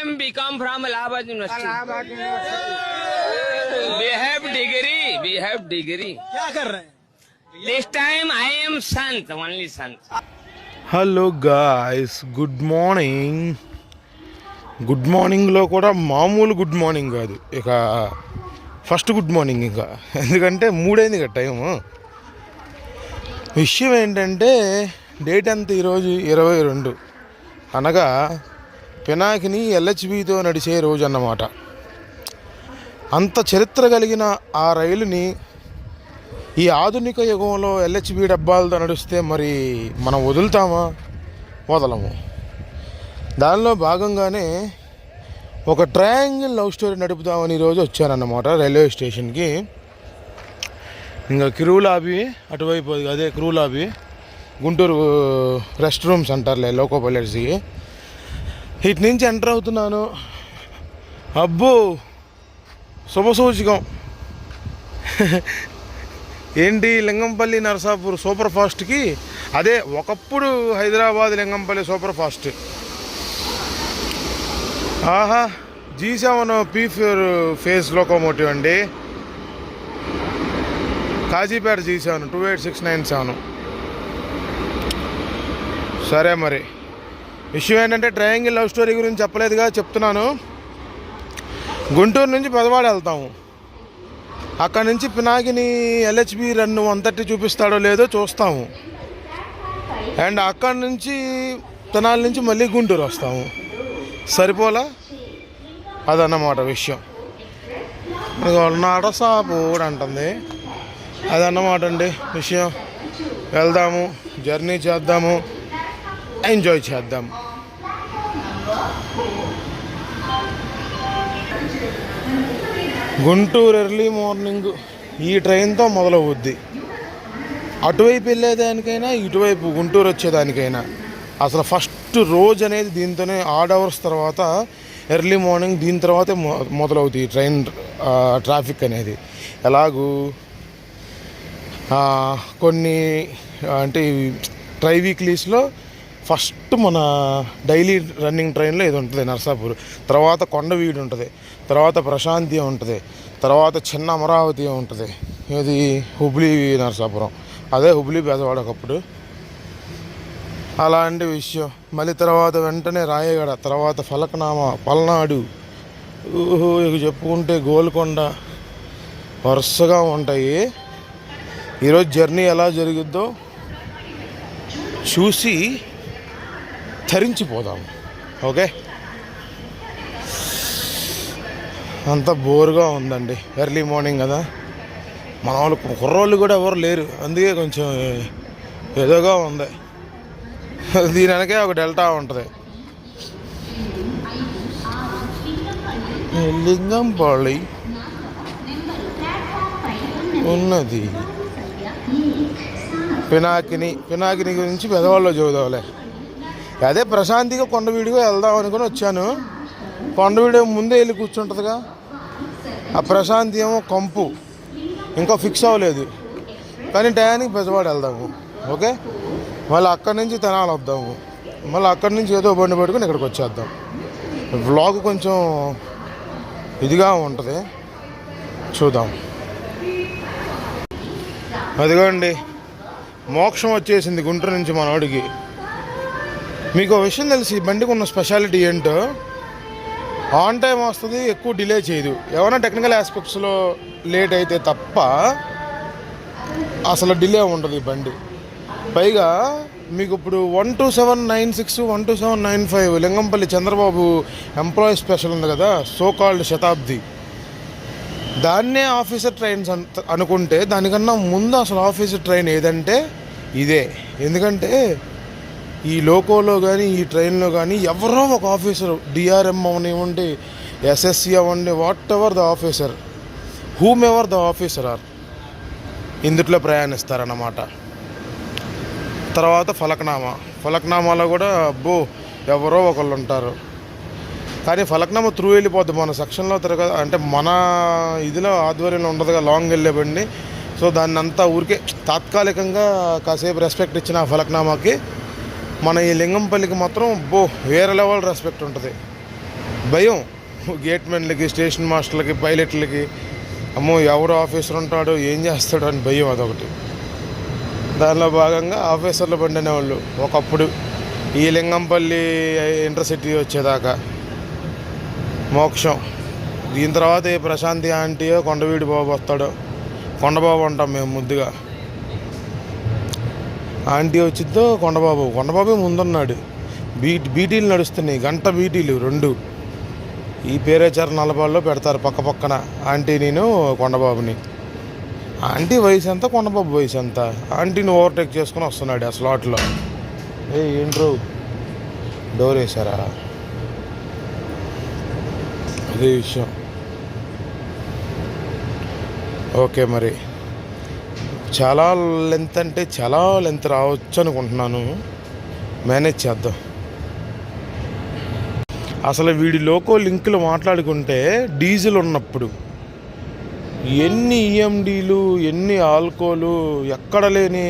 am become from Allahabad University. We have degree. क्या कर रहे हैं? This time I am Sant, only Sant. Hello guys, good morning. గుడ్ మార్నింగ్లో కూడా మామూలు గుడ్ మార్నింగ్ కాదు, ఇక ఫస్ట్ గుడ్ మార్నింగ్. ఇంకా ఎందుకంటే 3 అయింది కదా టైము. విషయం ఏంటంటే డేట్ ఎంత ఈరోజు 22, అనగా పినాకిని ఎల్హెచ్బితో నడిచే రోజు అన్నమాట. అంత చరిత్ర కలిగిన ఆ రైలుని ఈ ఆధునిక యుగంలో ఎల్హెచ్బి డబ్బాలతో నడిస్తే మరి మనం వదులుతామా? వదలము. దానిలో భాగంగానే ఒక ట్రయాంగిల్ లవ్ స్టోరీ నడుపుదామని ఈరోజు వచ్చానన్నమాట రైల్వే స్టేషన్కి. ఇంకా క్రూ లాబీ అటువైపు, అదే crew lobby, Guntur rest rooms అంటారులే లోకో పైలట్స్కి. ఇటు నుంచి ఎంటర్ అవుతున్నాను. అబ్బో శుభసూచకం. ఏంటి, లింగంపల్లి నరసాపూర్ సూపర్ ఫాస్ట్కి, అదే ఒకప్పుడు హైదరాబాద్ లింగంపల్లి సూపర్ ఫాస్ట్. ఆహా, G7 P4 ఫేజ్ లోకోమోటివ్ అండి. కాజీపేట G7 28697. సరే, మరి విషయం ఏంటంటే ట్రయాంగిల్ లవ్ స్టోరీ గురించి చెప్పలేదుగా, చెప్తున్నాను. గుంటూరు నుంచి పెదవాడ వెళ్తాము. అక్కడ నుంచి పినాకిని ఎల్హెచ్బి రన్ 130 చూపిస్తాడో లేదో చూస్తాము. అండ్ అక్కడి నుంచి తెనాలి నుంచి మళ్ళీ గుంటూరు వస్తాము. సరిపోలా? అదన్నమాట విషయం. నడసాపూడ్ అంటుంది, అదన్నమాట అండి విషయం. వెళ్దాము, జర్నీ చేద్దాము, ఎంజాయ్ చేద్దాము. గుంటూరు ఎర్లీ మార్నింగ్ ఈ ట్రైన్తో మొదలవుద్ది. అటువైపు వెళ్ళేదానికైనా ఇటువైపు గుంటూరు వచ్చేదానికైనా అసలు ఫస్ట్ రోజు అనేది దీంతోనే. ఆడ్ అవర్స్ తర్వాత ఎర్లీ మార్నింగ్ దీని తర్వాతే మొదలవుతుంది ట్రైన్ ట్రాఫిక్ అనేది. ఎలాగూ కొన్ని అంటే ట్రై వీక్లీస్లో ఫస్ట్ మన డైలీ రన్నింగ్ ట్రైన్లో ఇది ఉంటుంది నరసాపూర్, తర్వాత కొండవీడు ఉంటుంది, తర్వాత ప్రశాంతి ఉంటుంది, తర్వాత చిన్న అమరావతి ఉంటుంది. ఇది హుబ్లీ నరసాపురం, అదే హుబ్లీ బెజవాడ ఒకప్పుడు. అలాంటి విషయం. మళ్ళీ తర్వాత వెంటనే రాయగడ, తర్వాత ఫలక్నామా, పల్నాడు, ఇక చెప్పుకుంటే గోల్కొండ, వరుసగా ఉంటాయి. ఈరోజు జర్నీ ఎలా జరుగుద్దో చూసి ధరించిపోదాము. ఓకే, అంత బోర్గా ఉందండి. ఎర్లీ మార్నింగ్ కదా, మన వాళ్ళు కుర్రోళ్ళు కూడా ఎవరు లేరు, అందుకే కొంచెం ఏదోగా ఉంది. దీని వెనకే ఒక డెల్టా ఉంటుంది. లింగంపల్లి ఉన్నది. పినాకిని గురించి పెదవాళ్ళు చూద్దాంలే. అదే ప్రశాంతిగా కొండవీడిగా వెళ్దాం అనుకుని వచ్చాను. కొండవీడి ముందే వెళ్ళి కూర్చుంటుందిగా, ఆ ప్రశాంతి ఏమో కంపు, ఇంకా ఫిక్స్ అవ్వలేదు. కానీ టయానికి బెజవాడ వెళ్దాము. ఓకే, మళ్ళీ అక్కడి నుంచి తెనాలి వద్దాము, మళ్ళీ అక్కడి నుంచి ఏదో బండి పట్టుకుని ఇక్కడికి వచ్చేద్దాం. వ్లాగ్ కొంచెం ఇదిగా ఉంటుంది, చూద్దాం. అదిగోండి మోక్షం వచ్చేసింది గుంటూరు నుంచి మనోడికి. మీకు విషయం తెలిసి బండికి ఉన్న స్పెషాలిటీ ఏంటో, ఆన్ టైం వస్తుంది, ఎక్కువ డిలే చేయదు. ఏమైనా టెక్నికల్ ఆస్పెక్ట్స్లో లేట్ అయితే తప్ప అసలు డిలే ఉండదు ఈ బండి. పైగా మీకు ఇప్పుడు 12796 12795 లింగంపల్లి చంద్రబాబు ఎంప్లాయీ స్పెషల్ ఉంది కదా, సో కాల్డ్ శతాబ్ది, దాన్నే ఆఫీసర్ ట్రైన్స్ అనుకుంటే దానికన్నా ముందు అసలు ఆఫీసర్ ట్రైన్ ఏదంటే ఇదే. ఎందుకంటే ఈ లోకోలో కానీ ఈ ట్రైన్లో కానీ ఎవరో ఒక ఆఫీసర్, డిఆర్ఎం అవనివ్వండి, ఎస్ఎస్సి అవ్వండి, whatever the officer, whomever the officer are, ఇందుట్లో ప్రయాణిస్తారన్నమాట. తర్వాత ఫలక్నామాలో కూడా అబ్బో ఎవరో ఒకళ్ళు ఉంటారు. కానీ ఫలక్నామా త్రూ వెళ్ళిపోద్ది, మన సెక్షన్లో అంటే మన ఇదిలో ఆధ్వర్యంలో ఉండదుగా, లాంగ్ వెళ్ళే బండి. సో దాన్ని అంతా ఊరికే తాత్కాలికంగా కాసేపు రెస్పెక్ట్ ఇచ్చిన ఆ ఫలక్నామాకి మన ఈ లింగంపల్లికి మాత్రం వేరే లెవెల్ రెస్పెక్ట్ ఉంటుంది. భయం గేట్ మెన్లకి, స్టేషన్ మాస్టర్లకి, పైలట్లకి. అమ్మో ఎవరు ఆఫీసర్ ఉంటాడో ఏం చేస్తాడో అని భయం, అదొకటి. దానిలో భాగంగా ఆఫీసర్లు బండి అనేవాళ్ళు ఒకప్పుడు ఈ లింగంపల్లి ఇంటర్సిటీ వచ్చేదాకా మోక్షం. దీని తర్వాత ఏ ప్రశాంతి ఆంటీయో కొండవీడి బాబు వస్తాడో, కొండబాబు అంటాం మేము ముద్దుగా. ఆంటీ వచ్చిద్దో కొండబాబు ముందున్నాడు. బీటీలు నడుస్తున్నాయి, గంట బీటీలు 2. ఈ పేరేచార నలబాల్లో పెడతారు పక్క పక్కన ఆంటీ నేను కొండబాబుని. ఆంటీ వయసు ఎంత, కొండబాబు వయసు ఎంత? ఆంటీని ఓవర్టేక్ చేసుకుని వస్తున్నాడు ఆ స్లాట్లో. ఏంట్రో డోర్ వేసారా? అదే విషయం. ఓకే, మరి చాలా లెంత్ అంటే చాలా లెంత్ రావచ్చు అనుకుంటున్నాను. మేనేజ్ చేద్దాం. అసలు వీడి లోకో లింకులు మాట్లాడుకుంటే డీజిల్ ఉన్నప్పుడు ఎన్ని ఈఎండీలు, ఎన్ని ఆల్కోలు, ఎక్కడ లేని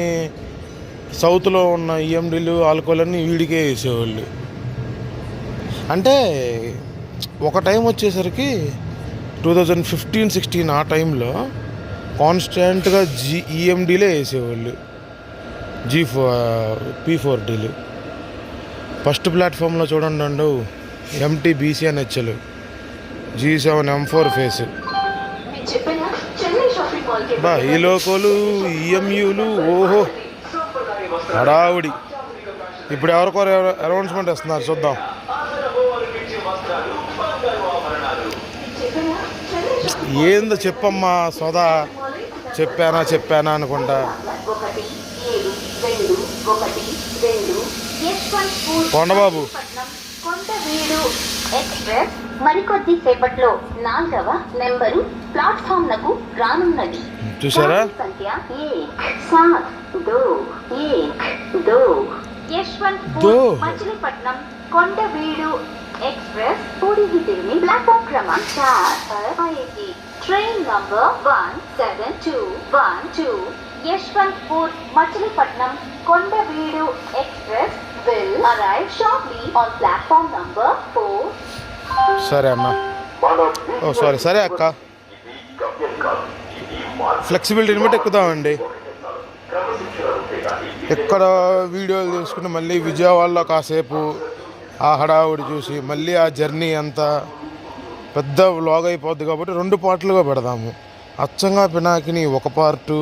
సౌత్లో ఉన్న ఈఎండీలు, ఆల్కోలన్నీ వీడికే వేసేవాళ్ళు. అంటే ఒక టైం వచ్చేసరికి 2015-16 ఆ టైంలో కాన్స్టెంట్గా ఈఎండీలే వేసేవాళ్ళు, P4Dలు. ఫస్ట్ ప్లాట్ఫామ్లో చూడండి MT-BC NHL, G7 M4 face. బా ఈ లోకోలు, ఈఎంయూలు, ఓహో హడావుడి. ఇప్పుడు ఎవరికో అనౌన్స్మెంట్ ఇస్తున్నారు, చూద్దాం. ఏందో చెప్పమ్మా సోదా, చెప్పానా అనుకుంటా. కొండబాబు ఎక్స్ప్రెస్ మరికొద్ది సేపట్లో 4వ నెంబరు ప్లాట్ఫామ్ లకు రానున్నది. చూసారా? సంఖ్య 1721 यशवंतपुर मछलीपट्टनम కొండవీడు एक्सप्रेस पूरी दिल्ली प्लेटफॉर्म क्रमांक 4 पर आएगी. Train number 17212 Yesvantpur Machilipatnam Kondaveedu express will arrive shortly on platform number 4. సరే అన్న, సరే అక్క, ఫ్లెక్సిబిలిటీని బట్టి ఎక్కుదామండి. ఎక్కడ వీడియోలు తీసుకుని మళ్ళీ విజయవాడలో కాసేపు ఆ హడావుడి చూసి మళ్ళీ ఆ జర్నీ అంతా పెద్ద వ్లాగ్ అయిపోద్ది కాబట్టి 2 పార్ట్లుగా పెడదాము. అచ్చంగా పినాకిని ఒక పార్టు,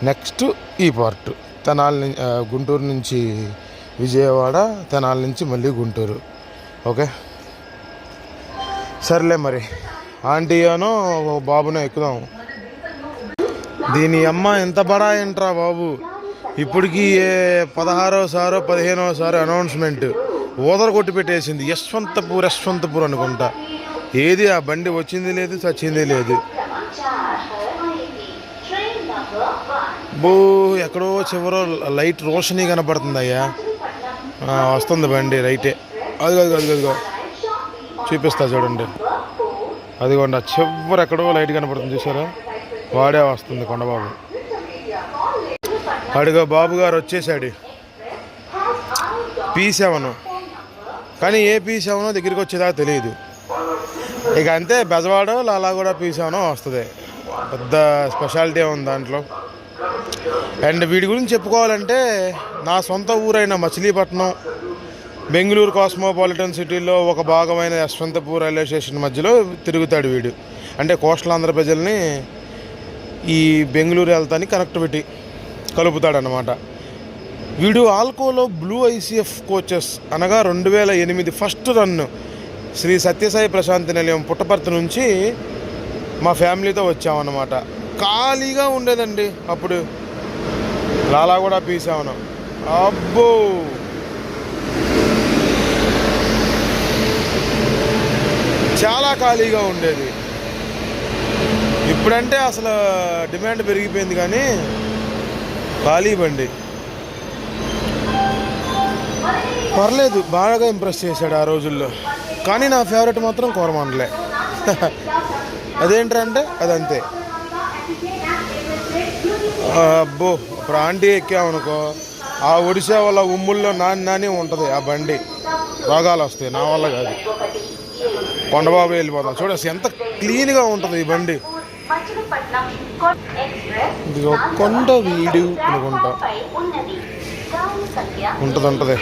నెక్స్ట్ ఈ పార్టు తెనాలి గుంటూరు నుంచి విజయవాడ, తెనాలి నుంచి మళ్ళీ గుంటూరు. ఓకే సర్లే, మరి ఆంటీ అనో బాబునో ఎక్కుదాం. దీని అమ్మ ఎంత బడా ఏంట్రా బాబు, ఇప్పటికీ 16వ 15వ అనౌన్స్మెంట్ ఓదర కొట్టి పెట్టేసింది. యశ్వంతపూర్ అనుకుంటా. ఏది ఆ బండి వచ్చింది లేదు, చచ్చింది లేదు. బో ఎక్కడో చివరో లైట్ రోషనీ కనపడుతుంది అయ్యా. వస్తుంది బండి, రైటే. అదిగో చూపిస్తా చూడండి. అదిగోండి ఆ చివరి ఎక్కడో లైట్ కనపడుతుంది, చూసారా? వాడే వస్తుంది కొండబాబు. అడిగో బాబు గారు వచ్చేసాడు. P7, కానీ ఏ P7 దగ్గరికి వచ్చేదా తెలియదు. ఇక అంతే, బెజవాడ లాలాగూడ P7 వస్తుంది. పెద్ద స్పెషాలిటీ ఉంది దాంట్లో. అండ్ వీడి గురించి చెప్పుకోవాలంటే నా సొంత ఊరైన మచిలీపట్నం, బెంగళూరు కాస్మోపాలిటన్ సిటీలో ఒక భాగమైన యశ్వంతపూర్ రైల్వే స్టేషన్ మధ్యలో తిరుగుతాడు వీడు. అంటే కోస్టల్ ఆంధ్ర ప్రజల్ని ఈ బెంగళూరు వెళ్తానికి కనెక్టివిటీ కలుపుతాడనమాట. వీడు ఆల్కోలో బ్లూ ICF కోచెస్ అనగా 2008 ఫస్ట్ రన్ శ్రీ సత్యసాయి ప్రశాంతి నిలయం పుట్టపర్తి నుంచి మా ఫ్యామిలీతో వచ్చామన్నమాట. ఖాళీగా ఉండేదండి అప్పుడు లాలాగూడ P7. అబ్బో చాలా ఖాళీగా ఉండేది. ఇప్పుడంటే అసలు డిమాండ్ పెరిగిపోయింది, కానీ ఖాళీ బండి. పర్లేదు, బాగా ఇంప్రెస్ చేశాడు ఆ రోజుల్లో. కానీ నా ఫేవరెట్ మాత్రం కోరమాండలే. అదేంటంటే అదంతే. అబ్బో ఇప్పుడు ఆంటీ ఎక్కామనుకో, ఆ ఒడిశా వాళ్ళ ఉమ్ముల్లో నాని ఉంటుంది ఆ బండి. రోగాలు వస్తాయి, నా వల్ల కాదు. కొండబాబు వెళ్ళిపోతాం. చూడ అసలు ఎంత క్లీన్గా ఉంటుంది ఈ బండి. ఇదిగో కొండ వీడు అనుకుంటా ఉంటుంది.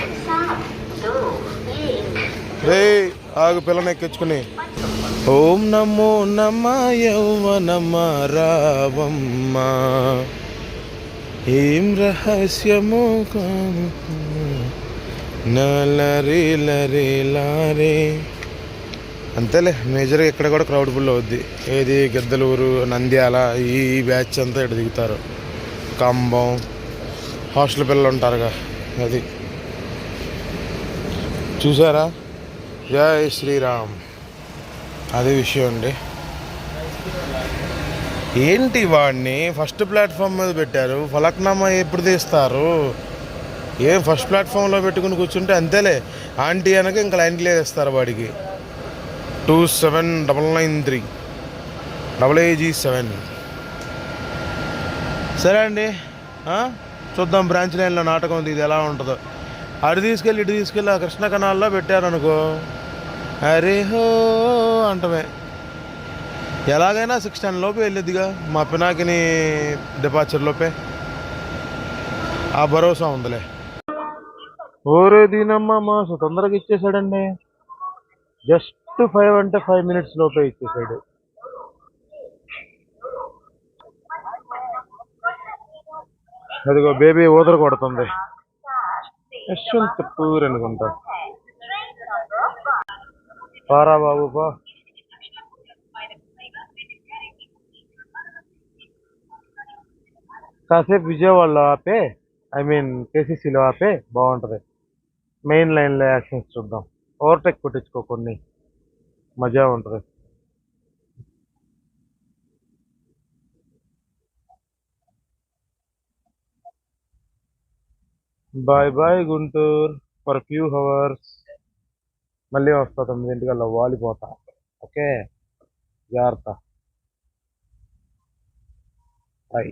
రే ఆగు పిల్లని ఎక్కించుకుని. ఓం నమో నమ యౌవనమ రావమ్మ ఏం రహస్యమో నలరే లరే లారే. అంతేలే, మేజర్గా ఇక్కడ కూడా క్రౌడ్ ఫుల్ అవుద్ది. ఏది గిద్దలూరు, నంద్యాల ఈ బ్యాచ్ అంతా ఇక్కడ దిగుతారు. కంబం హాస్టల్ పిల్లలు ఉంటారుగా, అది చూసారా. జై శ్రీరామ్. అదే విషయం అండి. ఏంటి వాడిని ఫస్ట్ ప్లాట్ఫామ్ మీద పెట్టారు, ఫలక్నామా ఎప్పుడు తీస్తారు? ఏం ఫస్ట్ ప్లాట్ఫామ్లో పెట్టుకుని కూర్చుంటే అంతేలే. ఆంటీ అనక ఇంకా లైన్ క్లియర్ ఇస్తారు వాడికి. 27993 AG7. సరే అండి, చూద్దాం బ్రాంచ్ లైన్లో నాటకం ఉంది, ఇది ఎలా ఉంటుందో. అటు తీసుకెళ్ళి ఇటు తీసుకెళ్ళి ఆ కృష్ణ కెనాల్లో పెట్టారనుకో, అరే హో అంటమే. ఎలాగైనా 6:10 లోపే వెళ్ళిద్దిగా, మా పినాకిని డిపార్చర్ లోపే. ఆ భరోసా ఉందిలే. ఓరే దీనమ్మ మాసు తొందరగా ఇచ్చేసాడండి. జస్ట్ 5 అంటే 5 minutes లోపే ఇచ్చేసాడు. అదిగో బేబీ ఊదర కొడుతుంది. యశ్వంతపూర్ అనుకుంటా. పారా బాబు పా. కాసేపు విజయవాడలో ఆపే, ఐ మీన్ కేసీసీలో ఆపే, బాగుంటుంది. మెయిన్ లైన్లో యాక్షన్స్ చూద్దాం. ఓవర్టేక్ కొట్టించుకో, కొన్ని మజా ఉంటుంది. Bye bye Guntur for few hours. మళ్ళీ వస్తా 9 వాలిపోతా. ఓకే, జాగ్రత్త. బాయ్.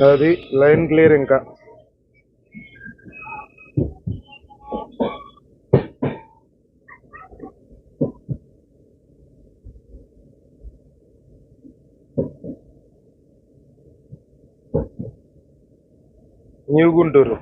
అది లైన్ క్లియర్. ఇంకా న్యూ గుంటూరు.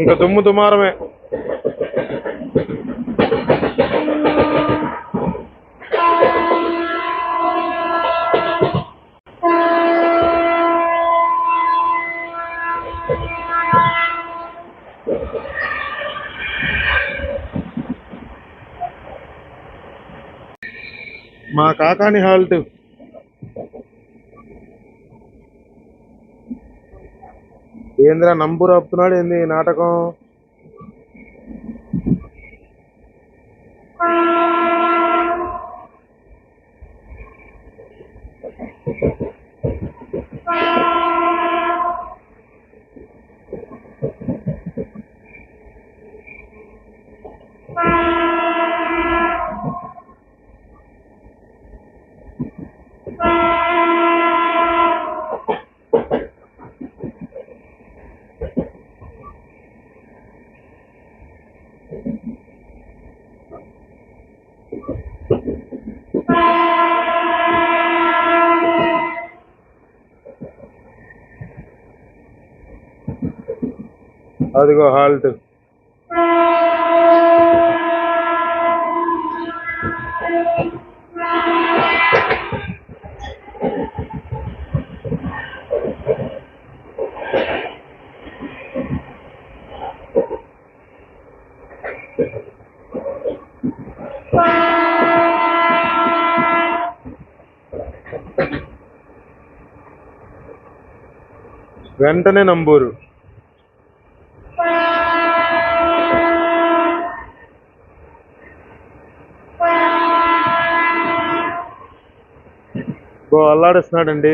ఇంకా దుమ్ము దుమారమే. మా కాకాని హాల్ట్. ఏంద్రా నంబూరు ఆపుతున్నాడు ఏంది నాటకం? అదిగో హాల్ట్. వెంటనే నంబూరు. అల్లాడిస్తున్నాడండి.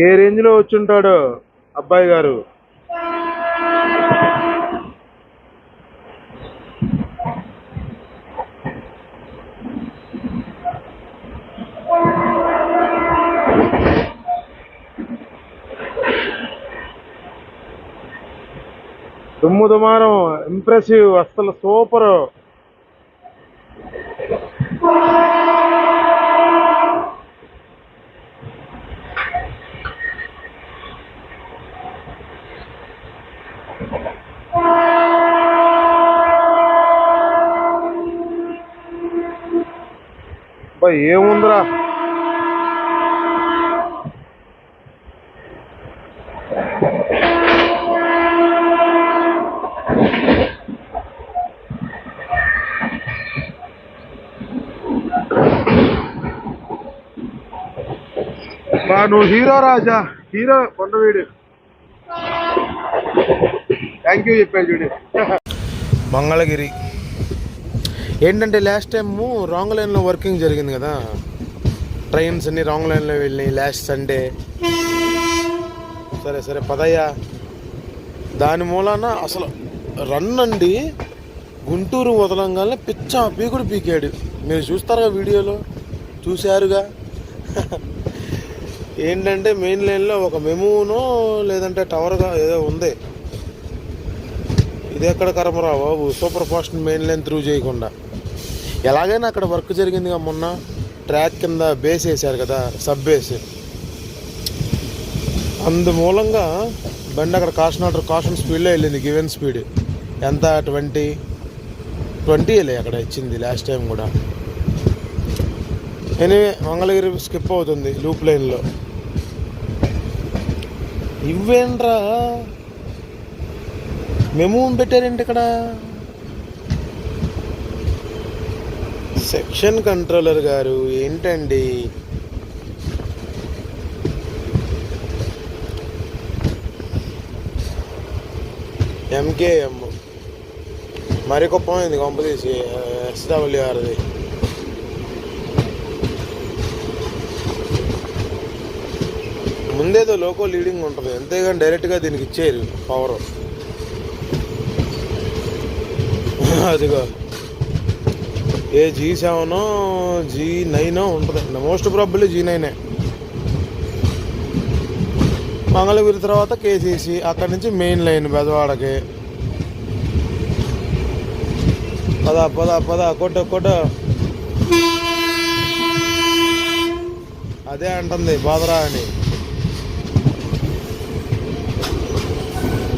ఏ రేంజ్ లో వచ్చుంటాడో అబ్బాయి గారు. దుమ్ము దుమారం, ఇంప్రెసివ్, అస్సలు సూపర్. ఏముందిరా, నువ్వు hero Raja, hero Kondaveedu. Thank you చెప్పాను చూడు. మంగళగిరి ఏంటంటే లాస్ట్ టైము రాంగ్ లైన్లో వర్కింగ్ జరిగింది కదా, ట్రైన్స్ అన్ని రాంగ్ లైన్లో వెళ్ళినాయి లాస్ట్ సండే. సరే సరే పదయ్యా. దాని మూలాన అసలు రన్ అండి, గుంటూరు వదలంగానే పీకుడు పీకాడు. మీరు చూస్తారుగా వీడియోలో, చూశారుగా. ఏంటంటే మెయిన్ లైన్లో ఒక మెమూనో లేదంటే టవర్గా ఏదో ఉంది. ఇది ఎక్కడ కర్మరా బాబు, super fast main line through చేయకుండా. ఎలాగైనా అక్కడ వర్క్ జరిగిందిగా మొన్న, ట్రాక్ కింద బేస్ వేసారు కదా, సబ్ బేస్. అందుమూలంగా బండి అక్కడ కాషన్ స్పీడ్లో వెళ్ళింది. గివెన్ స్పీడ్ ఎంత 20 వెళ్ళి అక్కడ ఇచ్చింది లాస్ట్ టైం కూడా. ఎనీవే మంగళగిరి స్కిప్ అవుతుంది లూప్ లైన్లో. ఇవేంట్రా మేము పెట్టారేంటి ఇక్కడ? సెక్షన్ కంట్రోలర్ గారు ఏంటండి? ఎంకేఎం మరి గొప్పమైంది కొంపదీసి. SWRది ముందేదో లోకో లీడింగ్ ఉంటుంది, అంతేగాని డైరెక్ట్గా దీనికి ఇచ్చేరు పవర్. అదిగో ఏ G7 G9 ఉంటుంది, మోస్ట్ ప్రాబబ్లీ G9. మంగళగిరి తర్వాత KCC, అక్కడి నుంచి మెయిన్ లైన్ బెజవాడకి. పద కొట్ట. అదే అంటుంది బాదరా అని.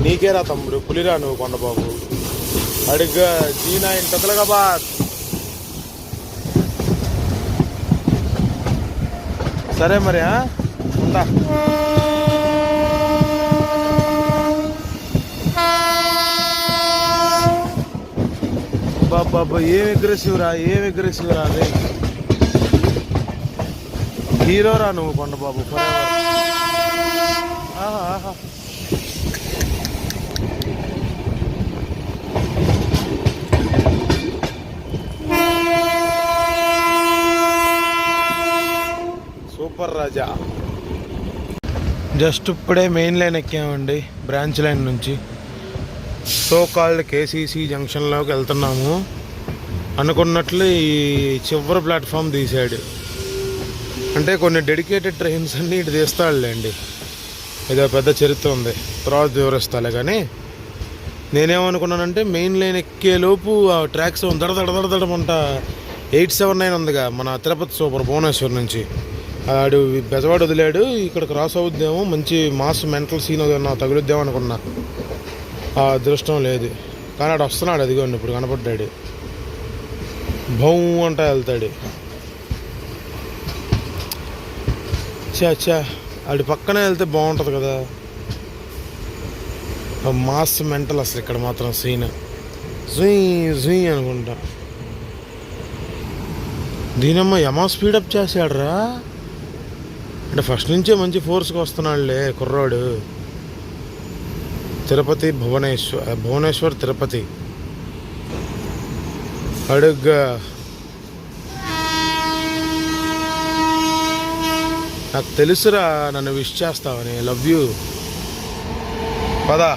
నీకేరా తమ్ముడు, పులిరా నువ్వు కొండబాబు. అడిగ్గా G9 తొదలగాబాద్. సరే మరి ఉంటా. బాబా ఏం అగ్రెసివ్రా అదే. హీరోరా నువ్వు కొండబాబు, ఆహా. సూపర్ రాజా. జస్ట్ ఇప్పుడే మెయిన్ లైన్ ఎక్కామండి, బ్రాంచ్ లైన్ నుంచి. సో కాల్డ్ KCC జంక్షన్లోకి వెళ్తున్నాము. అనుకున్నట్లు ఈ చివరి ప్లాట్ఫామ్ తీసాడు. అంటే కొన్ని డెడికేటెడ్ ట్రైన్స్ అన్నీ ఇటు తీస్తాడులేండి. ఏదో పెద్ద చరిత్ర ఉంది, తర్వాత వివరిస్తాలే. కానీ నేనేమనుకున్నానంటే మెయిన్ లైన్ ఎక్కేలోపు ఆ ట్రాక్స్ దడదడదడమంట 879 ఉందిగా మన తిరుపతి సూపర్ భువనేశ్వర్ నుంచి. ఆడు బెజవాడ వదిలాడు, ఇక్కడ క్రాస్ అవుద్దేమో, మంచి మాస్ మెంటల్ సీన్ ఏదన్నా తగులుద్దాం అనుకున్నా. ఆ అదృష్టం లేదు. కానీ ఆడు వస్తున్నాడు, అదిగోండి ఇప్పుడు కనపడ్డాడు. భౌ అంట వెళ్తాడు. చా ఆడి పక్కనే వెళ్తే బాగుంటుంది కదా. మాస్ మెంటల్ అసలు ఇక్కడ మాత్రం సీన్ జుయ్ అనుకుంటా. దీనమ్మ యమా స్పీడప్ చేశాడురా. అంటే ఫస్ట్ నుంచే మంచి ఫోర్స్కి వస్తున్నాడులే కుర్రాడు. తిరుపతి భువనేశ్వర్ తిరుపతి అడుగ్గా. నాకు తెలుసురా నన్ను విష్ చేస్తావని. Love you. పదా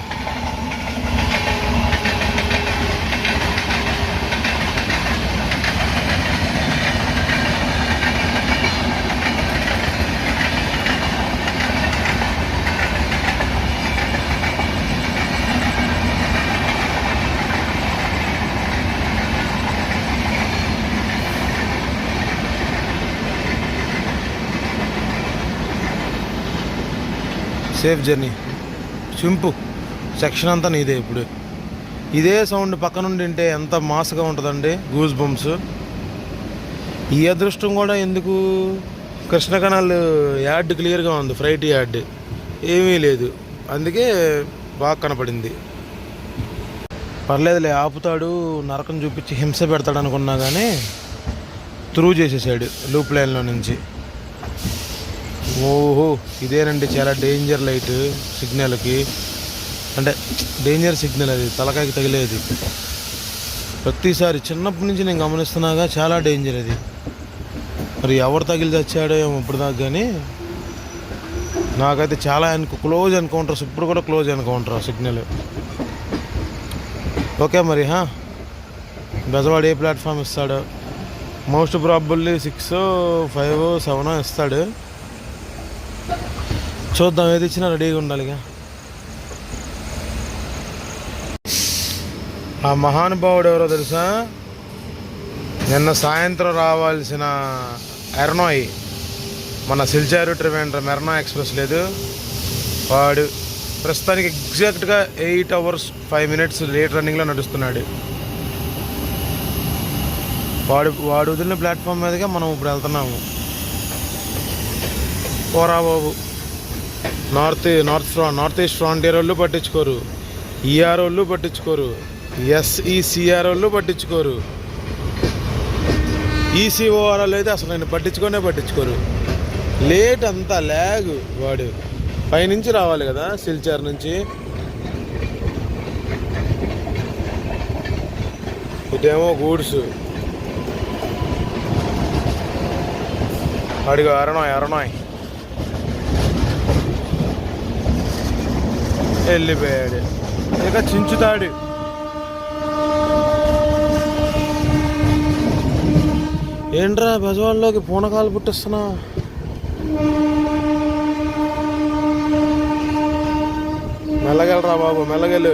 సేఫ్ జర్నీ. చింపు సెక్షన్ అంతా నీదే. ఇప్పుడు ఇదే సౌండ్ పక్క నుండి వింటే ఎంత మాస్గా ఉంటుందండి, గూస్ బంప్స్. ఈ అదృష్టం కూడా ఎందుకు, కృష్ణ కెనాల్ యార్డ్ క్లియర్గా ఉంది, ఫ్రైట్ యార్డ్ ఏమీ లేదు, అందుకే బాగా కనపడింది. పర్లేదులే, ఆపుతాడు, నరకం చూపించి హింస పెడతాడు అనుకున్నా కానీ త్రూ చేసేసాడు లూప్ లైన్లో నుంచి. ఓహో ఇదేనండి చాలా డేంజర్ లైట్ సిగ్నల్కి. అంటే డేంజర్ సిగ్నల్, అది తలకాయకి తగిలేది. ప్రతిసారి చిన్నప్పటి నుంచి నేను గమనిస్తున్నాగా చాలా డేంజర్ అది. మరి ఎవరు తగిలి తెచ్చాడో ఏమో ఇప్పుడు దాకా. కానీ నాకైతే చాలా క్లోజ్ ఎన్కౌంటర్స్, ఇప్పుడు కూడా క్లోజ్ ఎన్కౌంటర్ సిగ్నల్. ఓకే మరి బెజవాడ ఏ ప్లాట్ఫామ్ ఇస్తాడో, మోస్ట్ ప్రాబుల్లీ 6, 5, 7 ఇస్తాడు. చూద్దాం, ఏది ఇచ్చినా రెడీగా ఉండాలిగా. ఆ మహానుభావుడు ఎవరో తెలుసా? నిన్న సాయంత్రం రావాల్సిన ఎర్నాయ్, మన సిల్చారు ట్రివేండ్రం ఎర్నా ఎక్స్ప్రెస్ లేదు, వాడు ప్రస్తుతానికి ఎగ్జాక్ట్గా 8 hours 5 minutes లేట్ రన్నింగ్లో నడుస్తున్నాడు. వాడు వదిలిన ప్లాట్ఫామ్ మీదుగా మనం ఇప్పుడు వెళ్తున్నాము. పోరా బాబు. నార్త్ ఈస్ట్ ఫ్రాంటియర్ వాళ్ళు పట్టించుకోరు, ఈఆర్ వాళ్ళు పట్టించుకోరు, ఎస్ఈసిఆర్ వాళ్ళు పట్టించుకోరు, ఈసీఓఆర్ వాళ్ళు అయితే అసలు నేను పట్టించుకోరు. లేట్ అంతా ల్యాగ్. వాడు పైనుంచి రావాలి కదా, సిల్చార్ నుంచి. ఇదేమో గూడ్స్. అడిగో అరణాయ్ వెళ్ళిపోయాడు. ఇక చించుతాడు. ఏంట్రా బెజవాడలోకి పూనకాలు పుట్టిస్తున్నా? మెల్లగెళ్ళరా బాబు, మెల్లగెళ్ళు.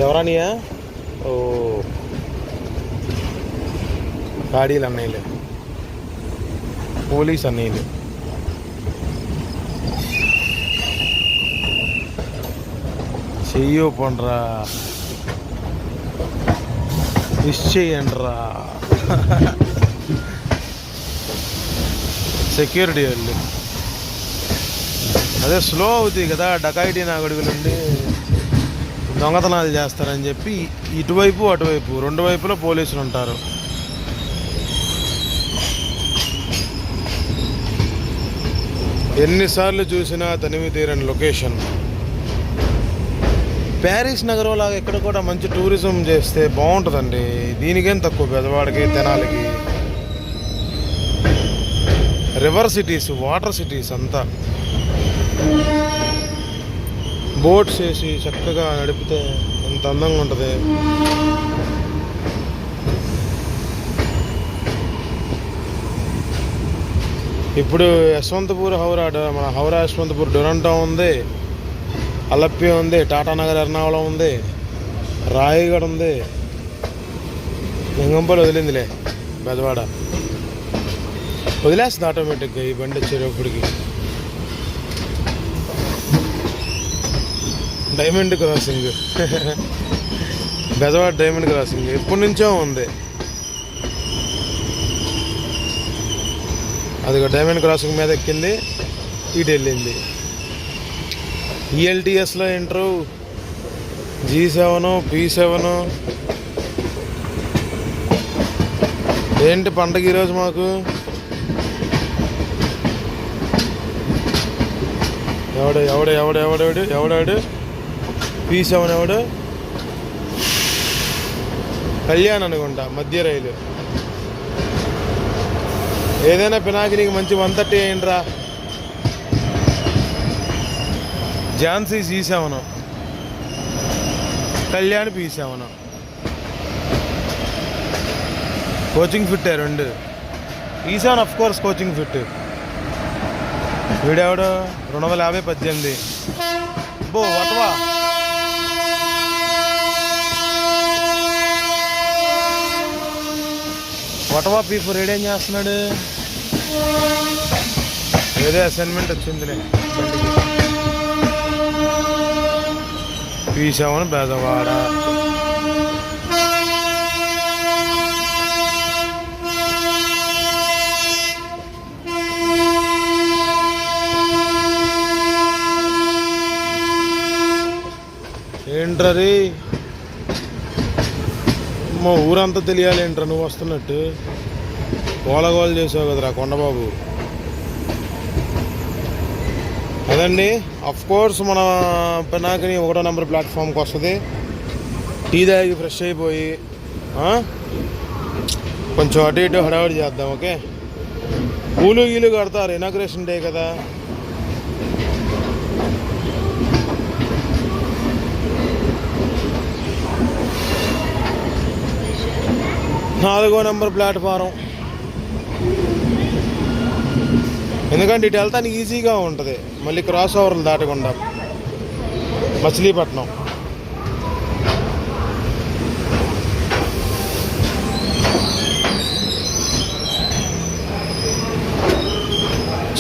ఎవరానియా? ఓ గాడీలు అన్నయ్యలే, పోలీస్ అన్నయ్యలు. చెయ్యో పండ్రా, విష్ చెయ్యండ్రా. సెక్యూరిటీ వాళ్ళు అదే స్లో అవుతాయి కదా, డకాయిటీ నాగడుగులుండి దొంగతనాలు చేస్తారని చెప్పి ఇటువైపు అటువైపు రెండు వైపులో పోలీసులు ఉంటారు. ఎన్నిసార్లు చూసినా తనివి తీరని లొకేషన్. ప్యారిస్ నగరం లాగా ఎక్కడ కూడా మంచి టూరిజం చేస్తే బాగుంటుందండి. దీనికేం తక్కువ, బెజవాడకి తెనాలికి. రివర్ సిటీస్, వాటర్ సిటీస్ అంతా బోట్స్ వేసి చక్కగా నడిపితే ఇంత అందంగా ఉంటుంది. ఇప్పుడు యశ్వంతపూర్ హౌరా, మన హౌరా యశ్వంతపూర్ డురంటో ఉంది, అలప్పి ఉంది, టాటానగర్ ఎర్నాకుళం ఉంది, రాయగఢ్ ఉంది, లింగంపల్లి వదిలిందిలే, బెజవాడ వదిలేస్తుంది ఆటోమేటిక్గా ఈ బండి వచ్చేటప్పటికి. Diamond crossing Bezawada diamond crossing ఎప్పటి నుంచో ఉంది. అది డైమండ్ క్రాసింగ్ మీద ఎక్కింది, ఇటు వెళ్ళింది. ఈఎల్టీఎస్లో ఎంటరు, G7, P7. ఏంటి పండగ ఈరోజు మాకు? ఎవడాడు P7 ఎవడు? కళ్యాణ్ అనుకుంటా, మధ్య రైలు. ఏదైనా పినాకినికి మంచి 130 అయ్యిండ్రా. Jhansi G7, Kalyan P7. Coaching fit 2. P7 of course coaching fit. వీడెవడు 250-18. బో వటవా P4 ఏడేం చేస్తున్నాడు? ఏదో అసైన్మెంట్ వచ్చిందిలే బండికి. P7 బెజవాడ. ఏంట్రీ మా ఊరంతా తెలియాలి ఏంట్రా నువ్వు వస్తున్నట్టు? గోలగోలు చేసావు కదరా కొండబాబు. అదండి, అఫ్ కోర్స్ మన పినాకిని 1వ నెంబర్ ప్లాట్ఫామ్కి వస్తుంది. టీ తాగి ఫ్రెష్ అయిపోయి కొంచెం అటు ఇటు హడావిడి చేద్దాం. ఓకే, పూలు గీలు కడతారు, ఇనాగ్రేషన్ డే కదా. నాలుగో నెంబర్ ప్లాట్ఫారం. ఎందుకంటే ఇటు వెళ్తానికి ఈజీగా ఉంటుంది, మళ్ళీ క్రాస్ ఓవర్లు దాటకుండా. మచిలీపట్నం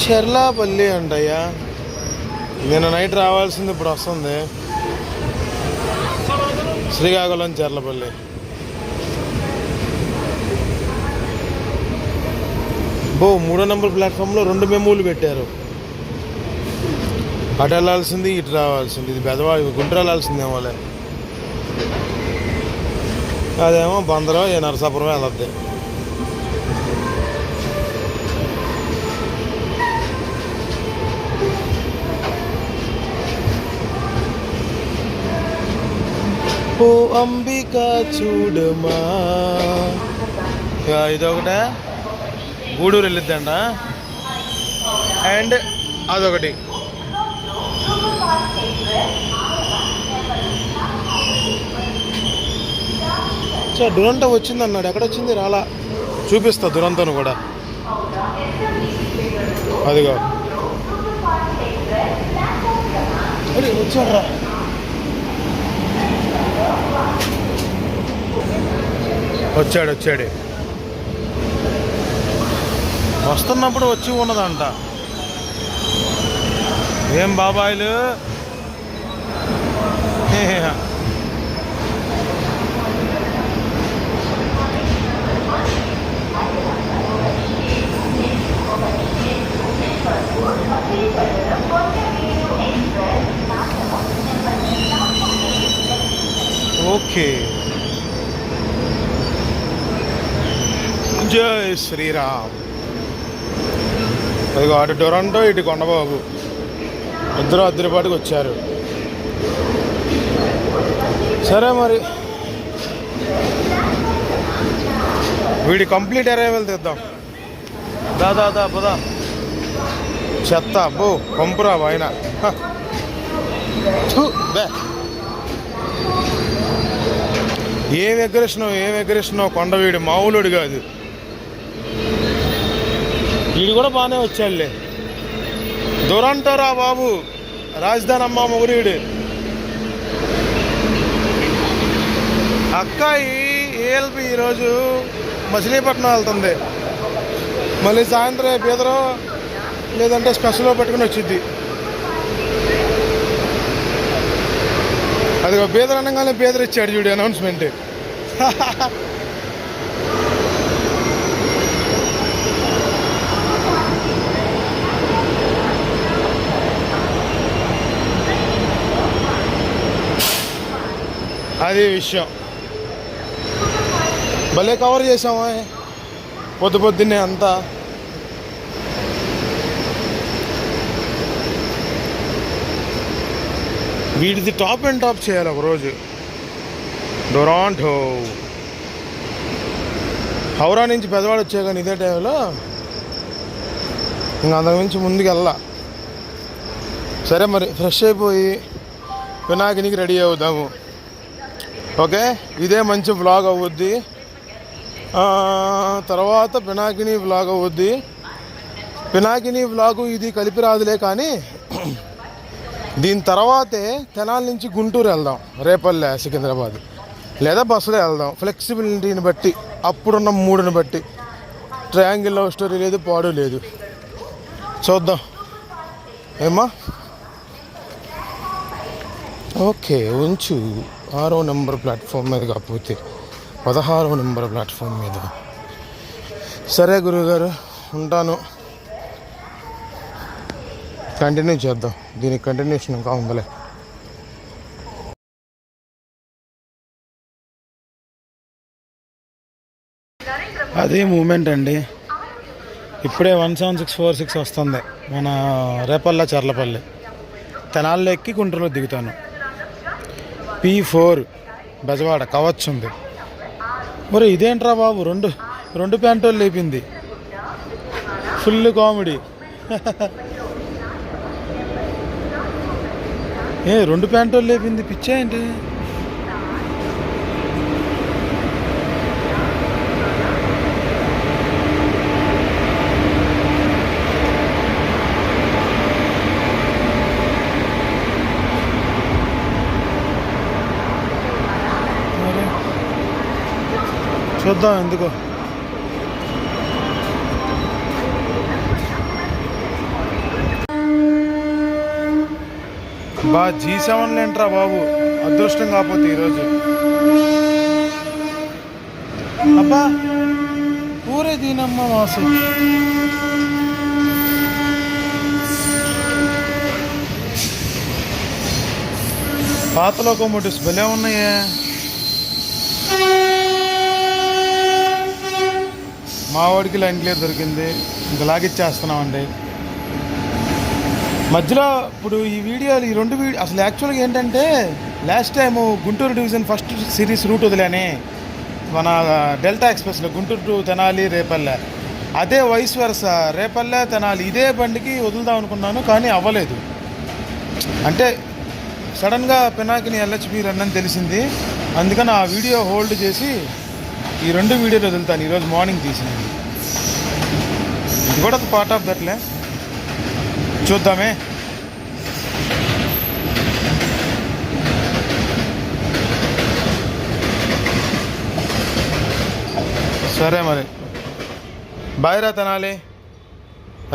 చెర్లాపల్లి అంటయ్యా. నిన్న నైట్ రావాల్సింది ఇప్పుడు వస్తుంది. శ్రీకాకుళం చెర్లపల్లి. బో 3వ నెంబర్ ప్లాట్ఫామ్లో 2 మెమూలు పెట్టారు. అటు వెళ్ళాల్సింది, ఇటు రావాల్సింది. ఇది బెదవాడ, గుంటూరు వెళ్ళాల్సిందేమోలే. అదేమో బందరో ఏ నరసాపురం వెళ్ళద్ది. ఓ అంబిక చూడమా. ఇదొకటే గూడూరు వెళ్ళిద్దంట. అండ్ అదొకటి. దురంతో వచ్చింది అన్నాడు. ఎక్కడొచ్చింది? రాలా. చూపిస్తా దురంతను కూడా. అదిగో వచ్చాడ్రా. వచ్చాడు. వస్తున్నప్పుడు వచ్చి ఉన్నదంట. ఏం బాబాయిలు? ఓకే, జై శ్రీరామ్. అదిగో అటు టొరంటో, ఇటు కొండబాబు, ఇద్దరు అద్దరిపాటికి వచ్చారు. సరే మరి వీడి కంప్లీట్ అరైవల్ తెద్దాం. దాదా పదా. చెత్త అబ్బో పంపురా ఆయన. బే ఏం ఎగ్గరేసినావు కొండవీడు మామూలుడు కాదు. వీడు కూడా బాగానే వచ్చాడులే. దూరంటారా బాబు, రాజధాని అమ్మ మొగుడీడు. అక్కాయి ఏఎల్పి ఈరోజు మచిలీపట్నం వెళ్తుంది. మళ్ళీ సాయంత్రం పీదరో లేదంటే స్పెషల్లో పెట్టుకుని వచ్చింది. అది బీదర్ అనగానే బీదర్ ఇచ్చాడు చూడు అనౌన్స్మెంట్. అది విషయం. భలే కవర్ చేసామా పొద్దున్నే అంతా. వీడిది టాప్ అండ్ టాప్ చేయాలి ఒకరోజు. డొరాంటో హౌరా నుంచి పెద్దవాడు వచ్చే కానీ ఇదే టైంలో ఇంకా అంతకు మించి ముందుకు వెళ్ళా. సరే మరి ఫ్రెష్ అయిపోయి వినాయకునికి రెడీ అవుదాము. ఓకే, ఇదే మంచి వ్లాగ్ అవుద్ది. తర్వాత పినాకిని వ్లాగ్ అవుద్ది. పినాకిని వ్లాగు ఇది కలిపి రాదులే, కానీ దీని తర్వాతే తెనాలి నుంచి గుంటూరు వెళ్దాం, రేపల్లె సికింద్రాబాద్, లేదా బస్సులో వెళ్దాం. ఫ్లెక్సిబిలిటీని బట్టి, అప్పుడున్న మూడుని బట్టి. ట్రయాంగిల్ లవ్ స్టోరీ లేదు, పాడు లేదు. చూద్దాం ఏమా. ఓకే, ఉంచు 6వ నెంబర్ ప్లాట్ఫామ్ మీద, కాకపోతే 16వ నెంబర్ ప్లాట్ఫామ్ మీద. సరే గురువుగారు, ఉంటాను. కంటిన్యూ చేద్దాం, దీనికి కంటిన్యూషన్ ఇంకా ఉందలే. అదే మూమెంట్ అండి. ఇప్పుడే 17646 వస్తుంది మన రేపల్ల చర్లపల్లి. తెనాల్లో ఎక్కి గుంటూరులో దిగుతాను. P4 బెజవాడ కవచ్చు ఉంది. మరి ఇదేంట్రా బాబు, రెండు ప్యాంటోళ్ళు లేపింది. Full comedy. రెండు ప్యాంటోళ్ళు లేపింది, పిచ్చా ఏంటి? చూద్దాం ఎందుకో. G7 ఏంట్రా బాబు, అదృష్టం కాకపోతే ఈరోజు. అబ్బా ఊరే దీనమ్మ మాసు. పాత లోకోమోటివ్స్ భలే ఉన్నాయే. మా వాడికి లైన్ క్లియర్ దొరికింది, ఇంకా లాగిచ్చేస్తున్నామండి. మధ్యలో ఇప్పుడు ఈ వీడియోలు, ఈ రెండు వీడియో అసలు యాక్చువల్గా ఏంటంటే, last time Guntur division first series route వదిలేని మన డెల్టా ఎక్స్ప్రెస్లో గుంటూరు టు తెనాలి రేపల్లె, అదే వైస్ వరుస రేపల్లె తెనాలి ఇదే బండికి వదులుదాం అనుకున్నాను, కానీ అవ్వలేదు. అంటే సడన్గా పినాకిని ఎల్హెచ్బి రన్ అని తెలిసింది. అందుకని ఆ వీడియో హోల్డ్ చేసి ఈ రెండు వీడియోలు వదులుతాను. ఈరోజు మార్నింగ్ తీసినది, ఇది కూడా పార్ట్ ఆఫ్ దట్లే. చూద్దామే. సరే మరి, బాయ్రా తెనాలి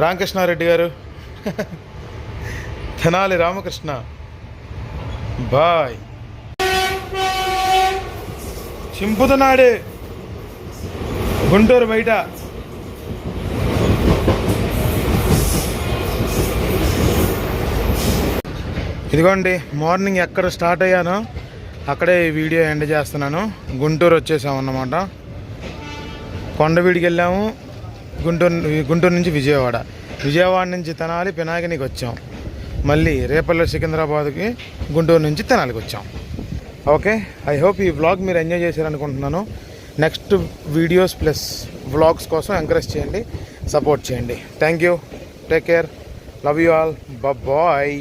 రామకృష్ణారెడ్డి గారు. తెనాలి రామకృష్ణ బాయ్. చింపుతున్నాడు గుంటూరు బయట. ఇదిగోండి, మార్నింగ్ ఎక్కడ స్టార్ట్ అయ్యానో అక్కడే ఈ వీడియో ఎండ్ చేస్తున్నాను. గుంటూరు వచ్చేసామన్నమాట. కొండవీడికి వెళ్ళాము, గుంటూరు నుంచి విజయవాడ నుంచి తెనాలి పినాకినికి వచ్చాం. మళ్ళీ రేపల్లె సికింద్రాబాద్కి, గుంటూరు నుంచి తెనాలికి వచ్చాం. ఓకే, ఐ హోప్ ఈ వ్లాగ్ మీరు ఎంజాయ్ చేశారనుకుంటున్నాను. నెక్స్ట్ వీడియోస్ ప్లస్ వ్లాగ్స్ కోసం ఎంకరేజ్ చేయండి, సపోర్ట్ చేయండి. Thank you, take care, love you all, bye.